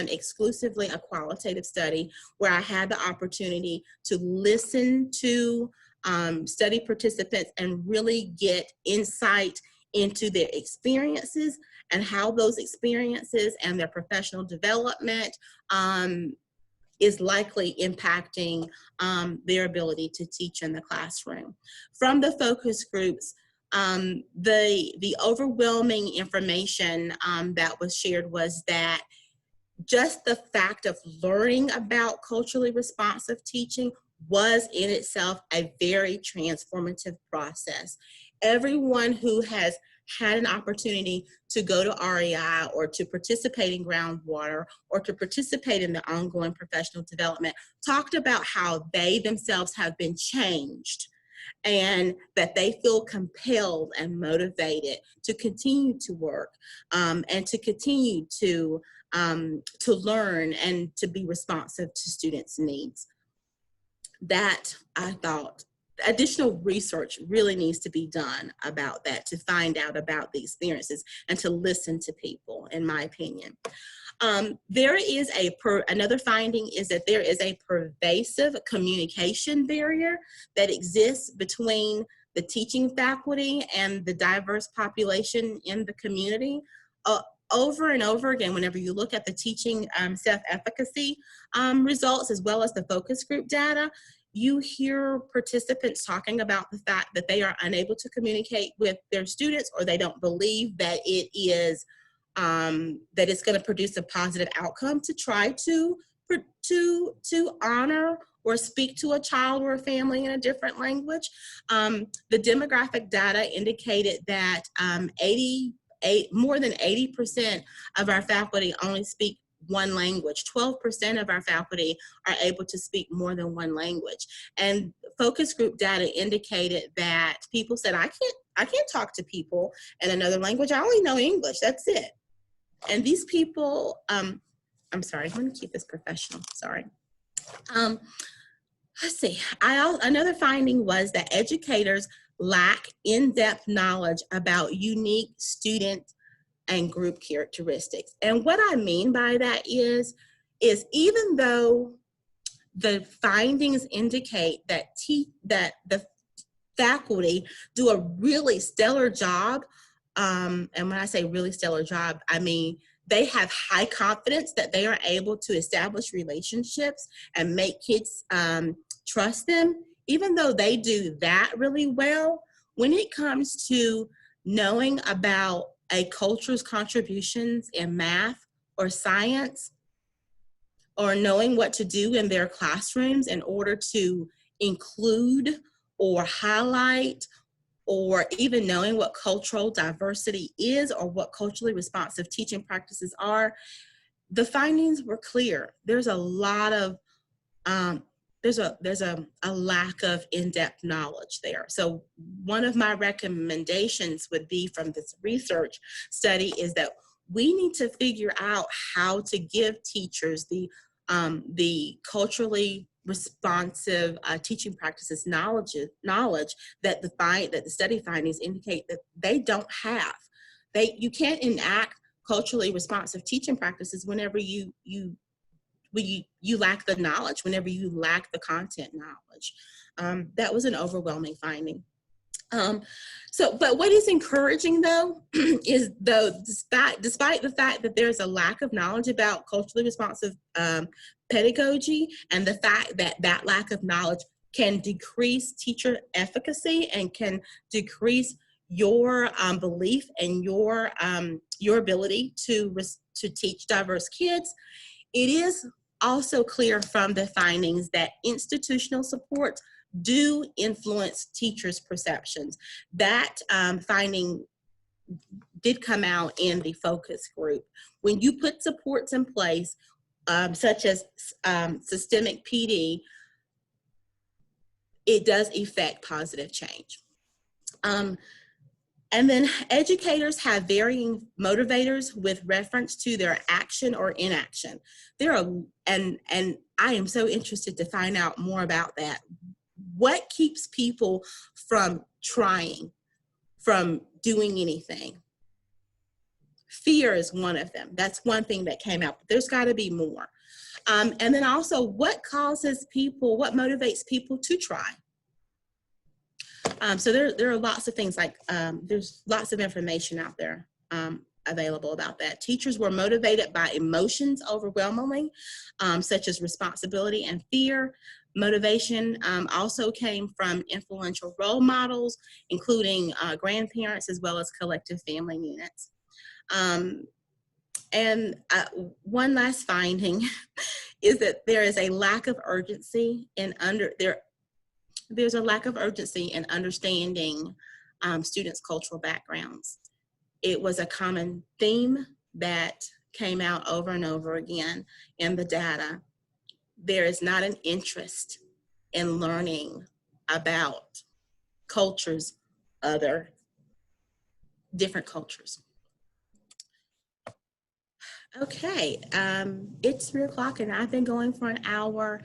exclusively a qualitative study where I had the opportunity to listen to study participants and really get insight into their experiences and how those experiences and their professional development is likely impacting their ability to teach in the classroom. From the focus groups, the overwhelming information that was shared was that just the fact of learning about culturally responsive teaching was in itself a very transformative process. Everyone who has had an opportunity to go to REI or to participate in groundwater or to participate in the ongoing professional development talked about how they themselves have been changed and that they feel compelled and motivated to continue to work and to continue to learn and to be responsive to students' needs. That, I thought, additional research really needs to be done about that, to find out about the experiences and to listen to people, in my opinion. There is another finding is that there is a pervasive communication barrier that exists between the teaching faculty and the diverse population in the community. Over and over again, whenever you look at the teaching self-efficacy results as well as the focus group data, you hear participants talking about the fact that they are unable to communicate with their students, or they don't believe that it is that it's going to produce a positive outcome to try to honor or speak to a child or a family in a different language. The demographic data indicated that more than 80% of our faculty only speak one language. 12% of our faculty are able to speak more than one language. And focus group data indicated that people said, I can't talk to people in another language. I only know English, that's it. And these people, I'm sorry, I'm gonna keep this professional, sorry. Let's see, another finding was that educators lack in-depth knowledge about unique student and group characteristics. And what I mean by that is even though the findings indicate that the faculty do a really stellar job, and when I say really stellar job, I mean they have high confidence that they are able to establish relationships and make kids trust them. Even though they do that really well, when it comes to knowing about a culture's contributions in math or science, or knowing what to do in their classrooms in order to include or highlight, or even knowing what cultural diversity is or what culturally responsive teaching practices are, the findings were clear. There's a lot of there's a lack of in-depth knowledge there. So one of my recommendations would be from this research study is that we need to figure out how to give teachers the culturally responsive teaching practices knowledge that the study findings indicate that they don't have. You can't enact culturally responsive teaching practices whenever you lack the knowledge, whenever you lack the content knowledge. That was an overwhelming finding. But what is encouraging though, is despite the fact that there's a lack of knowledge about culturally responsive pedagogy, and the fact that that lack of knowledge can decrease teacher efficacy and can decrease your belief and your ability to teach diverse kids, it is also clear from the findings that institutional supports do influence teachers' perceptions. That finding did come out in the focus group. When you put supports in place, such as systemic PD, it does effect positive change. And then educators have varying motivators with reference to their action or inaction. And I am so interested to find out more about that. What keeps people from trying, from doing anything? Fear is one of them. That's one thing that came out, but there's got to be more. And then also, what motivates people to try? So there are lots of things, like there's lots of information out there available about that. Teachers were motivated by emotions overwhelmingly, such as responsibility and fear. Motivation also came from influential role models, including grandparents, as well as collective family units. And one last finding is that there is a lack of urgency there's a lack of urgency in understanding students' cultural backgrounds. It was a common theme that came out over and over again in the data. There is not an interest in learning about different cultures. Okay, it's 3 o'clock and I've been going for an hour,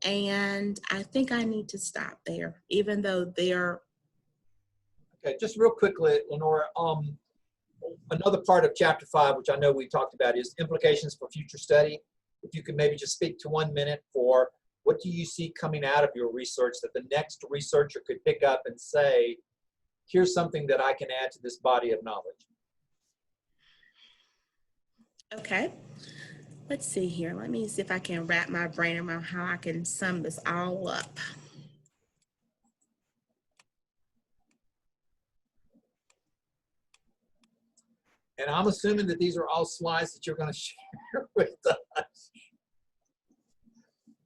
and I think I need to stop there, even though they're... Okay, just real quickly, Lenora, another part of chapter 5, which I know we talked about, is implications for future study. If you could maybe just speak to 1 minute for what do you see coming out of your research that the next researcher could pick up and say, here's something that I can add to this body of knowledge. Okay, let's see here. Let me see if I can wrap my brain around how I can sum this all up. And I'm assuming that these are all slides that you're going to share with us.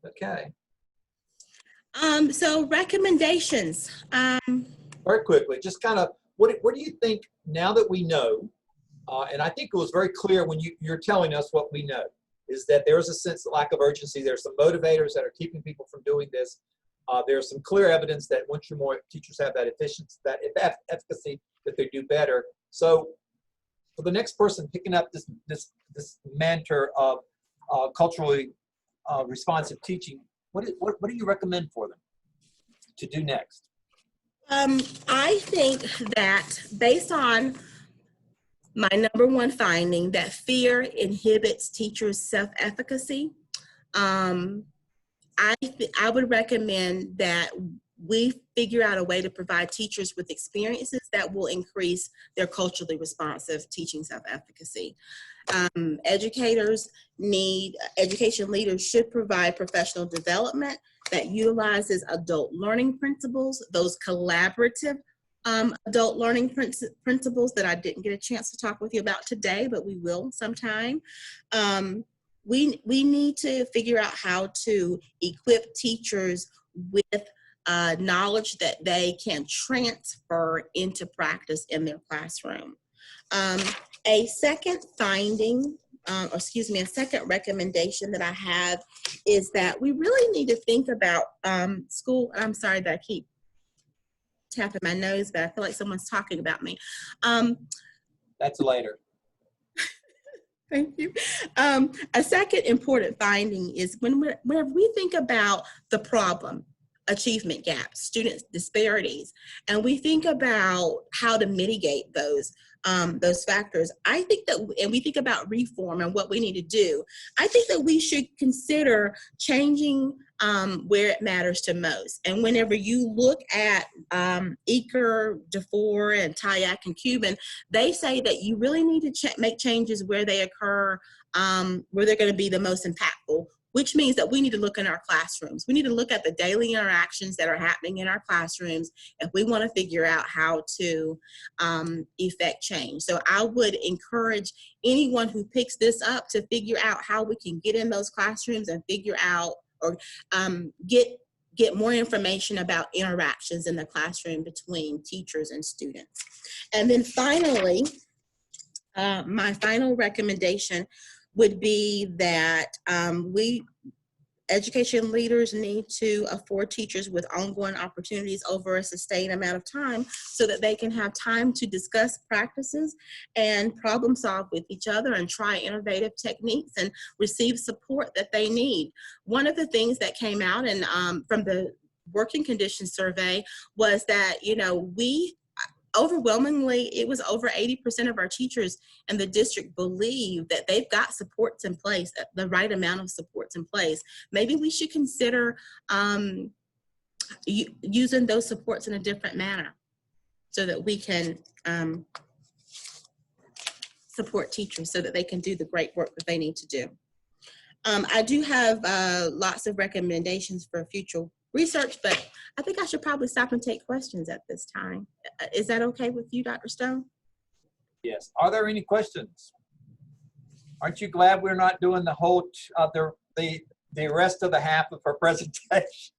Okay. So recommendations. Very quickly, just kind of, what do you think now that we know, and I think it was very clear when you're telling us what we know, is that there's a sense of lack of urgency. There's some motivators that are keeping people from doing this. There's some clear evidence that once more teachers have that efficiency, that efficacy, that they do better. So for the next person picking up this mantra of culturally responsive teaching, what do you recommend for them to do next? I think that based on my #1 finding, that fear inhibits teachers' self-efficacy, I would recommend that we figure out a way to provide teachers with experiences that will increase their culturally responsive teaching self-efficacy. Education leaders should provide professional development that utilizes adult learning principles, those collaborative adult learning principles that I didn't get a chance to talk with you about today, but we will sometime. We need to figure out how to equip teachers with knowledge that they can transfer into practice in their classroom. A second recommendation that I have is that we really need to think about school. I'm sorry that I keep tapping my nose, but I feel like someone's talking about me. That's later. Thank you. A second important finding is whenever we think about the problem, achievement gaps, student disparities, and we think about how to mitigate those factors, I think that, and we think about reform and what we need to do, I think that we should consider changing where it matters to most. And whenever you look at Eaker, DeFore, and Tyack and Cuban, they say that you really need to make changes where they occur, where they're going to be the most impactful, which means that we need to look in our classrooms. We need to look at the daily interactions that are happening in our classrooms if we want to figure out how to effect change. So I would encourage anyone who picks this up to figure out how we can get in those classrooms and figure out or get more information about interactions in the classroom between teachers and students. And then finally, my final recommendation would be that education leaders need to afford teachers with ongoing opportunities over a sustained amount of time so that they can have time to discuss practices and problem solve with each other and try innovative techniques and receive support that they need. One of the things that came out and from the working conditions survey was that, we overwhelmingly, it was over 80% of our teachers in the district believe that they've got supports in place, the right amount of supports in place. Maybe we should consider using those supports in a different manner so that we can support teachers so that they can do the great work that they need to do. I do have lots of recommendations for future research, but I think I should probably stop and take questions at this time. Is that okay with you, Dr. Stone? Yes. Are there any questions? Aren't you glad we're not doing the whole the rest of the half of her presentation?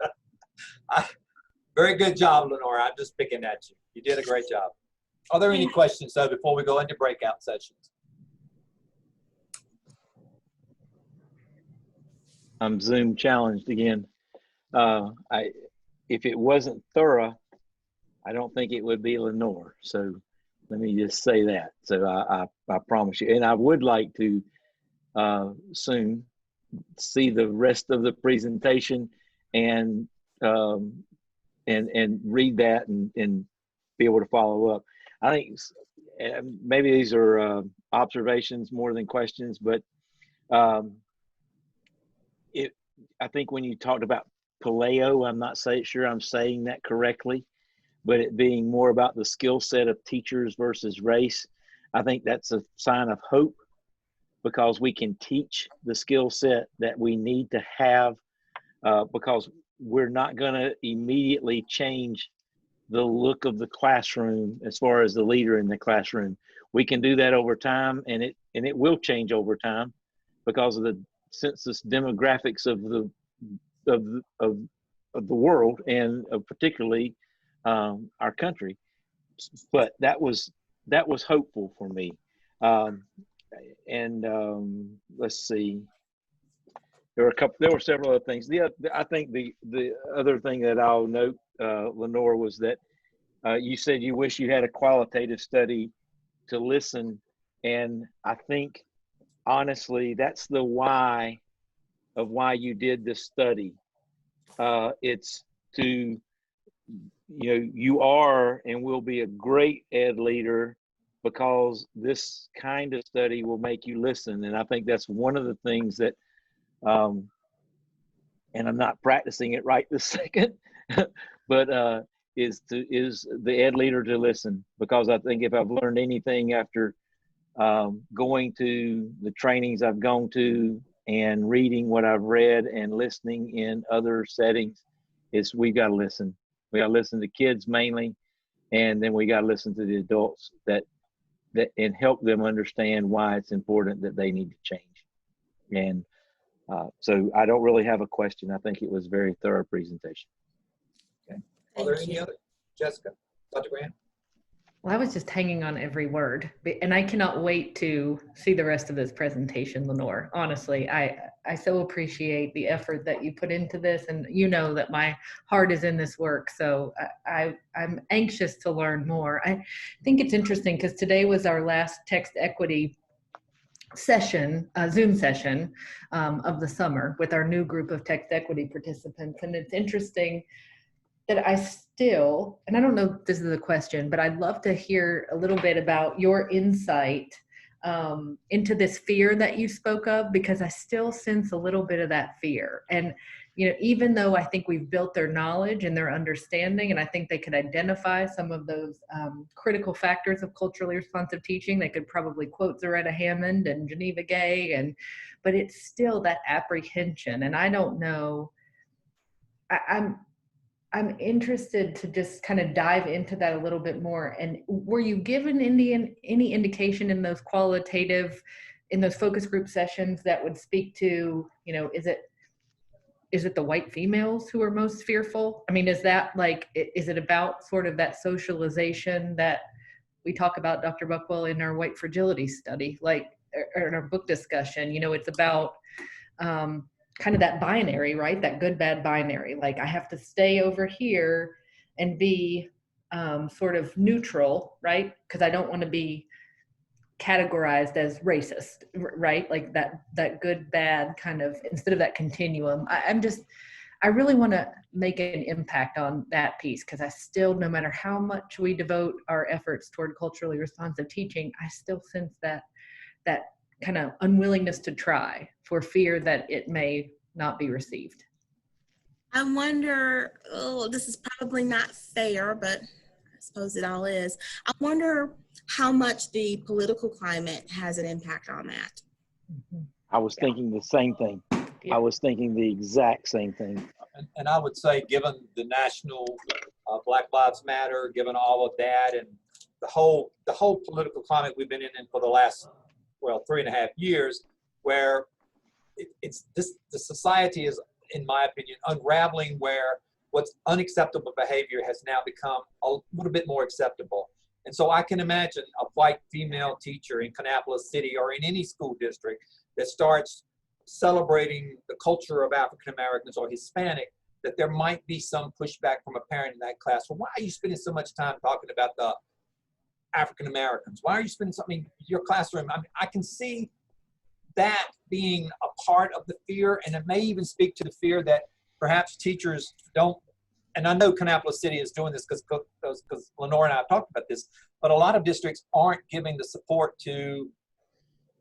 Very good job, Lenora. I'm just picking at you. You did a great job. Are there any questions though before we go into breakout sessions? I'm Zoom challenged again. If it wasn't thorough, I don't think it would be Lenore. So let me just say that. So I promise you, and I would like to soon see the rest of the presentation and read that and be able to follow up. I think maybe these are observations more than questions, but I think when you talked about paleo, I'm not sure I'm saying that correctly, but it being more about the skill set of teachers versus race, I think that's a sign of hope because we can teach the skill set that we need to have because we're not going to immediately change the look of the classroom as far as the leader in the classroom. We can do that over time, and it will change over time because of the census demographics of the world and particularly our country. But that was hopeful for me. Let's see. There were several other things. I think the other thing that I'll note, Lenore, was that you said you wish you had a qualitative study to listen, and I think honestly that's the why of why you did this study. It's to, you are and will be a great ed leader because this kind of study will make you listen. And I think that's one of the things that, and I'm not practicing it right this second, but is the ed leader to listen, because I think if I've learned anything after going to the trainings I've gone to and reading what I've read and listening in other settings, is we got to listen. We got to listen to kids mainly, and then we got to listen to the adults that and help them understand why it's important that they need to change. And so I don't really have a question. I think it was a very thorough presentation. Okay. Are there any other? Jessica, Dr. Grant? Well, I was just hanging on every word, and I cannot wait to see the rest of this presentation, Lenore. Honestly, I so appreciate the effort that you put into this, and you know that my heart is in this work, so I'm anxious to learn more. I think it's interesting because today was our last text equity session, Zoom session of the summer with our new group of text equity participants. And it's interesting that I still, and I don't know if this is a question, but I'd love to hear a little bit about your insight into this fear that you spoke of, because I still sense a little bit of that fear. And, you know, even though I think we've built their knowledge and their understanding, and I think they could identify some of those critical factors of culturally responsive teaching, they could probably quote Zaretta Hammond and Geneva Gay, but it's still that apprehension. And I don't know, I'm interested to just kind of dive into that a little bit more. And were you given any indication in those in those focus group sessions that would speak to, you know, is it the white females who are most fearful? I mean, is it about sort of that socialization that we talk about, Dr. Buckwell, in our white fragility study, like, or in our book discussion? You know, it's about, kind of that binary, right? That good, bad binary. Like, I have to stay over here and be sort of neutral, right? Because I don't want to be categorized as racist, right? Like that good, bad kind of, instead of that continuum. I really want to make an impact on that piece, because I still, no matter how much we devote our efforts toward culturally responsive teaching, I still sense that kind of unwillingness to try, for fear that it may not be received. I wonder, this is probably not fair, but I suppose it all is. I wonder how much the political climate has an impact on that. I was thinking the same thing. Yeah. I was thinking the exact same thing. And I would say, given the national Black Lives Matter, given all of that, and the whole political climate we've been in for the last 3.5 years, where the society is, in my opinion, unraveling, where what's unacceptable behavior has now become a little bit more acceptable. And so I can imagine a white female teacher in Kannapolis City or in any school district that starts celebrating the culture of African Americans or Hispanic, that there might be some pushback from a parent in that class. Well, why are you spending so much time talking about the African Americans? Why are you spending something in your classroom? I mean, I can see that being a part of the fear, and it may even speak to the fear that perhaps teachers don't, and I know Kannapolis City is doing this because Lenore and I have talked about this, but a lot of districts aren't giving the support to,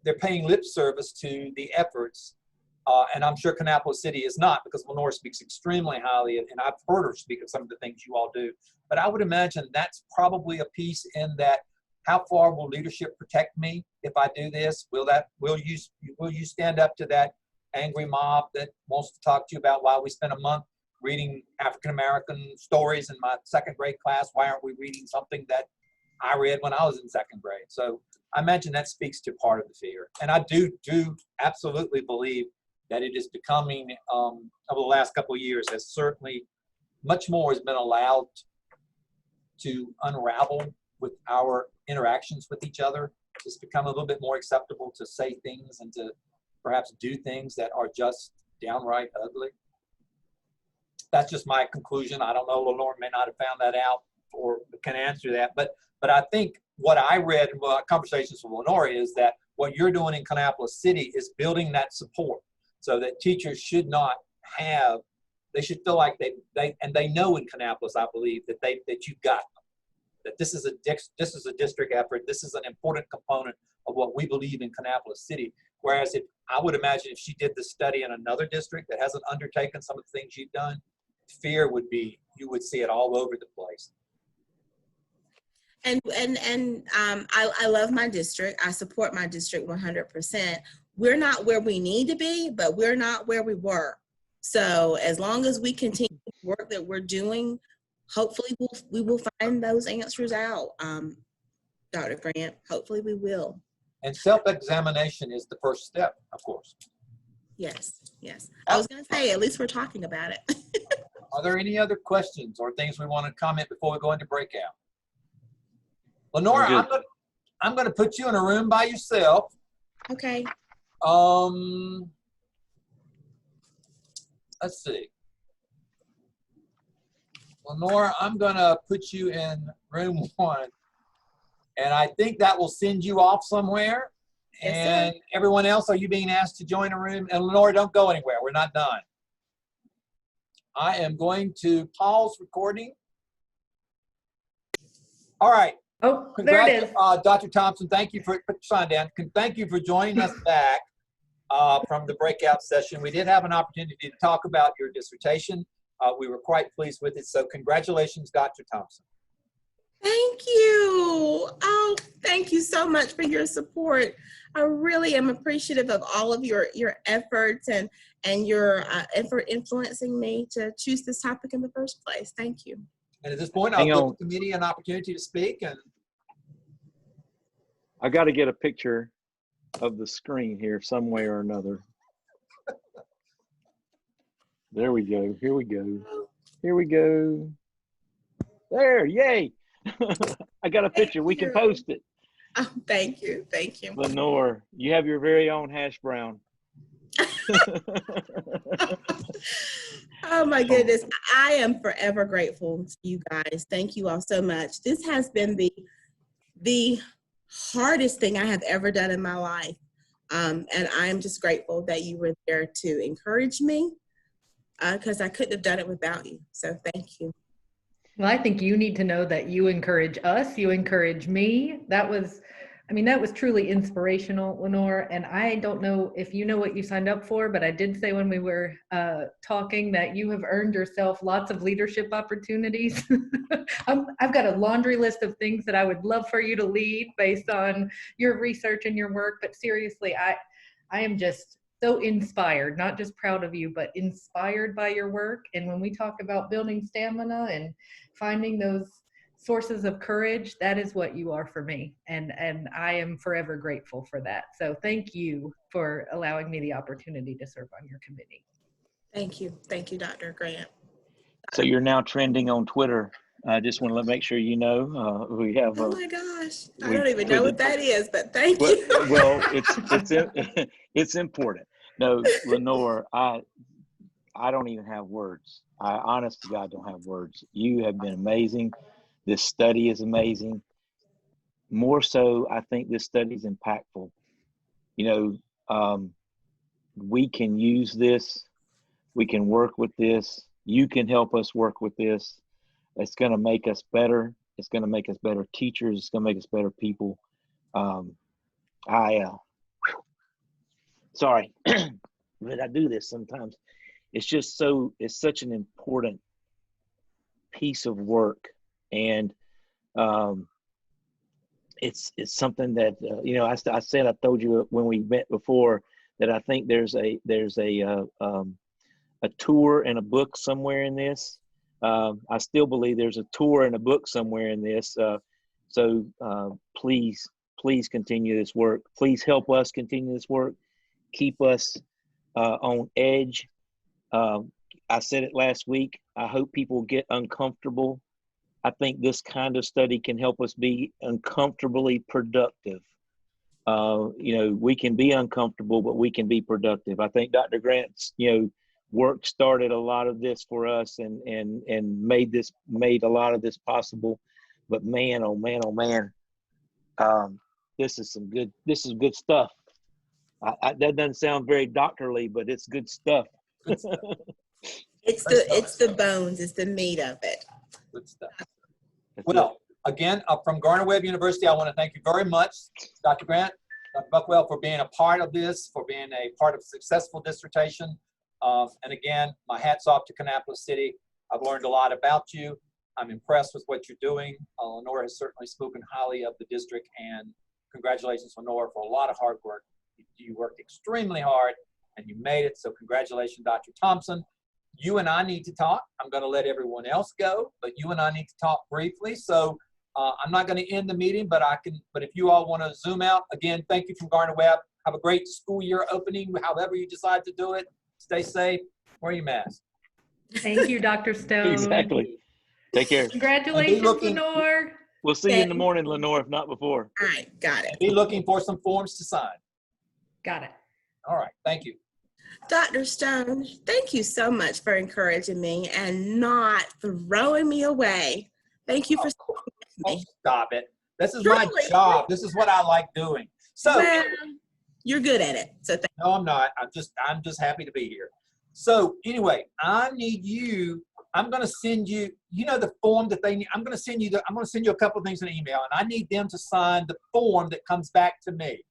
they're paying lip service to the efforts, and I'm sure Kannapolis City is not, because Lenore speaks extremely highly, and I've heard her speak of some of the things you all do. But I would imagine that's probably a piece in that. How far will leadership protect me if I do this? Will you stand up to that angry mob that wants to talk to you about why we spent a month reading African American stories in my second grade class? Why aren't we reading something that I read when I was in second grade? So I imagine that speaks to part of the fear. And I do absolutely believe that it is becoming, over the last couple of years, has certainly much more has been allowed to unravel with our interactions with each other. It's become a little bit more acceptable to say things and to perhaps do things that are just downright ugly. That's just my conclusion. I don't know, Lenore may not have found that out or can answer that, but I think what I read in conversations with Lenore is that what you're doing in Kannapolis City is building that support, so that teachers should not have, they should feel like they know in Kannapolis, I believe, that you've got them. That this is a district effort. This is an important component of what we believe in Kannapolis City. Whereas I would imagine if she did the study in another district that hasn't undertaken some of the things you've done, fear would be, you would see it all over the place. And I love my district. I support my district 100%. We're not where we need to be, but we're not where we were. So as long as we continue the work that we're doing, hopefully we will find those answers out, Dr. Grant. Hopefully we will. And self-examination is the first step, of course. Yes. I was going to say, at least we're talking about it. Are there any other questions or things we want to comment before we go into breakout? Lenore, I'm going to put you in a room by yourself. Okay. Let's see. Lenore, I'm going to put you in room 1, and I think that will send you off somewhere. Yes, sir. And everyone else, are you being asked to join a room? And Lenore, don't go anywhere. We're not done. I am going to pause recording. All right. Oh, there it is. Dr. Thompson, thank you for, put your sign down. Thank you for joining us back from the breakout session. We did have an opportunity to talk about your dissertation. We were quite pleased with it. So congratulations, Dr. Thompson. Thank you. Oh, thank you so much for your support. I really am appreciative of all of your efforts and your effort influencing me to choose this topic in the first place. Thank you. And at this point, I'll give the committee an opportunity to speak. And I got to get a picture of the screen here some way or another. There we go. Here we go. Here we go. There, yay. I got a picture. We can post it. Oh, thank you. Thank you. Lenore, you have your very own hash brown. Oh my goodness. I am forever grateful to you guys. Thank you all so much. This has been the hardest thing I have ever done in my life. And I am just grateful that you were there to encourage me because I couldn't have done it without you. So thank you. Well, I think you need to know that you encourage us, you encourage me. That was truly inspirational, Lenore. And I don't know if you know what you signed up for, but I did say when we were talking that you have earned yourself lots of leadership opportunities. I've got a laundry list of things that I would love for you to lead based on your research and your work. But seriously, I am just so inspired, not just proud of you, but inspired by your work. And when we talk about building stamina and finding those sources of courage, that is what you are for me. And I am forever grateful for that. So thank you for allowing me the opportunity to serve on your committee. Thank you. Thank you, Dr. Grant. So you're now trending on Twitter. I just want to make sure you know we have. Oh my gosh, I don't even know what that is, but thank well, you. Well, it's important. No, Lenore, I don't even have words. I honest to God don't have words. You have been amazing. This study is amazing. More so, I think this study is impactful. You know, we can use this. We can work with this. You can help us work with this. It's going to make us better. It's going to make us better teachers. It's going to make us better people. Sorry, but I do this sometimes. It's just it's such an important piece of work. And it's something that, you know, I told you when we met before that I think there's a tour and a book somewhere in this. I still believe there's a tour and a book somewhere in this. So please continue this work. Please help us continue this work. Keep us on edge. I said it last week. I hope people get uncomfortable. I think this kind of study can help us be uncomfortably productive. You know, we can be uncomfortable, but we can be productive. I think Dr. Grant's, you know, work started a lot of this for us and made a lot of this possible. But man, oh man, oh man, this is good stuff. That doesn't sound very doctorly, but it's good stuff. Good stuff. It's the bones, it's the meat of it. Good stuff. Well, again, from Gardner-Webb University, I want to thank you very much, Dr. Grant, Dr. Buckwell, for being a part of this, for being a part of a successful dissertation. And again, my hat's off to Kannapolis City. I've learned a lot about you. I'm impressed with what you're doing. Lenore has certainly spoken highly of the district, and congratulations, Lenore, for a lot of hard work. You worked extremely hard, and you made it, so congratulations, Dr. Thompson. You and I need to talk. I'm going to let everyone else go, but you and I need to talk briefly. So I'm not going to end the meeting, but if you all want to zoom out, again, thank you from Gardner-Webb. Have a great school year opening, however you decide to do it. Stay safe. Wear your mask. Thank you, Dr. Stone. Exactly. Take care. Congratulations, Lenore. We'll see you in the morning, Lenore, if not before. All right, got it. Be looking for some forms to sign. Got it. All right, thank you. Dr. Stone, thank you so much for encouraging me and not throwing me away. Thank you for stop it. This is my job. This is what I like doing. So, well, You're good at it. So No, I'm not. I'm just happy to be here. So anyway, I need you. I'm going to send you, the form that they need. I'm going to send you a couple of things in an email, and I need them to sign the form that comes back to me.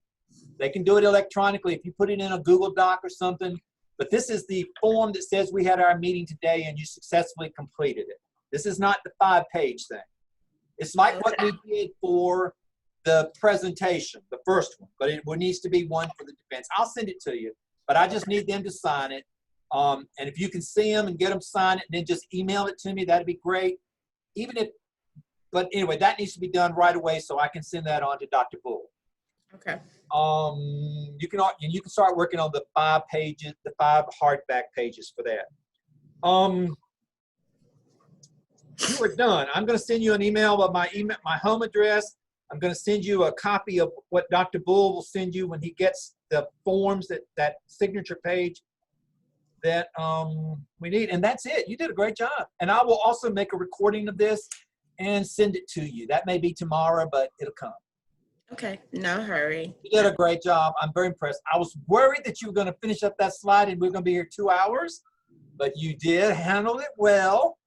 They can do it electronically if you put it in a Google Doc or something. But this is the form that says we had our meeting today and you successfully completed it. This is not the 5-page thing. It's like what we did for the presentation, the first one, but it needs to be one for the defense. I'll send it to you, but I just need them to sign it. And if you can see them and get them to sign it and then just email it to me, that'd be great. But anyway, that needs to be done right away so I can send that on to Dr. Bull. okay. You can start working on the 5 pages, the 5 hardback pages for that. You are done. I'm going to send you an email with my home address. I'm going to send you a copy of what Dr. Bull will send you when he gets the forms, that signature page that we need. And that's it. You did a great job. And I will also make a recording of this and send it to you. That may be tomorrow, but it'll come. Okay, no hurry. You did a great job. I'm very impressed. I was worried that you were going to finish up that slide and we are going to be here 2 hours, but you did handle it well.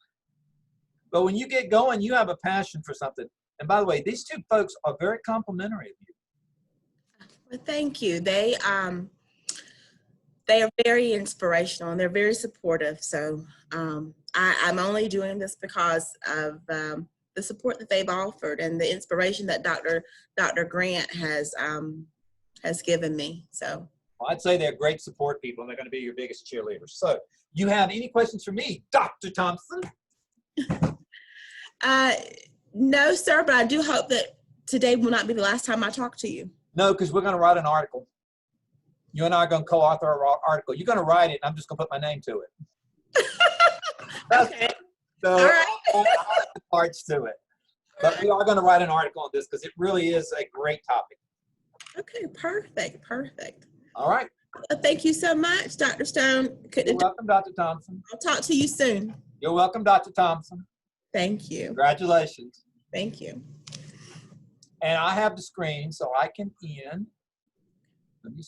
But when you get going, you have a passion for something. And by the way, these 2 folks are very complimentary of you. Well, thank you. They are very inspirational and they're very supportive. So I'm only doing this because of the support that they've offered and the inspiration that Dr. Grant has given me. So Well, I'd say they're great support people and they're going to be your biggest cheerleaders. So you have any questions for me, Dr. Thompson? No, sir, but I do hope that today will not be the last time I talk to you. No, because we're going to write an article. You and I are going to co-author our article. You're going to write it, and I'm just going to put my name to it. Okay. So All right. I'll add the parts to it. But we are going to write an article on this because it really is a great topic. Okay, perfect. All right. Well, thank you so much, Dr. Stone. You're welcome, Dr. Thompson. I'll talk to you soon. You're welcome, Dr. Thompson. Thank you. Congratulations. Thank you. And I have the screen so I can end. Let me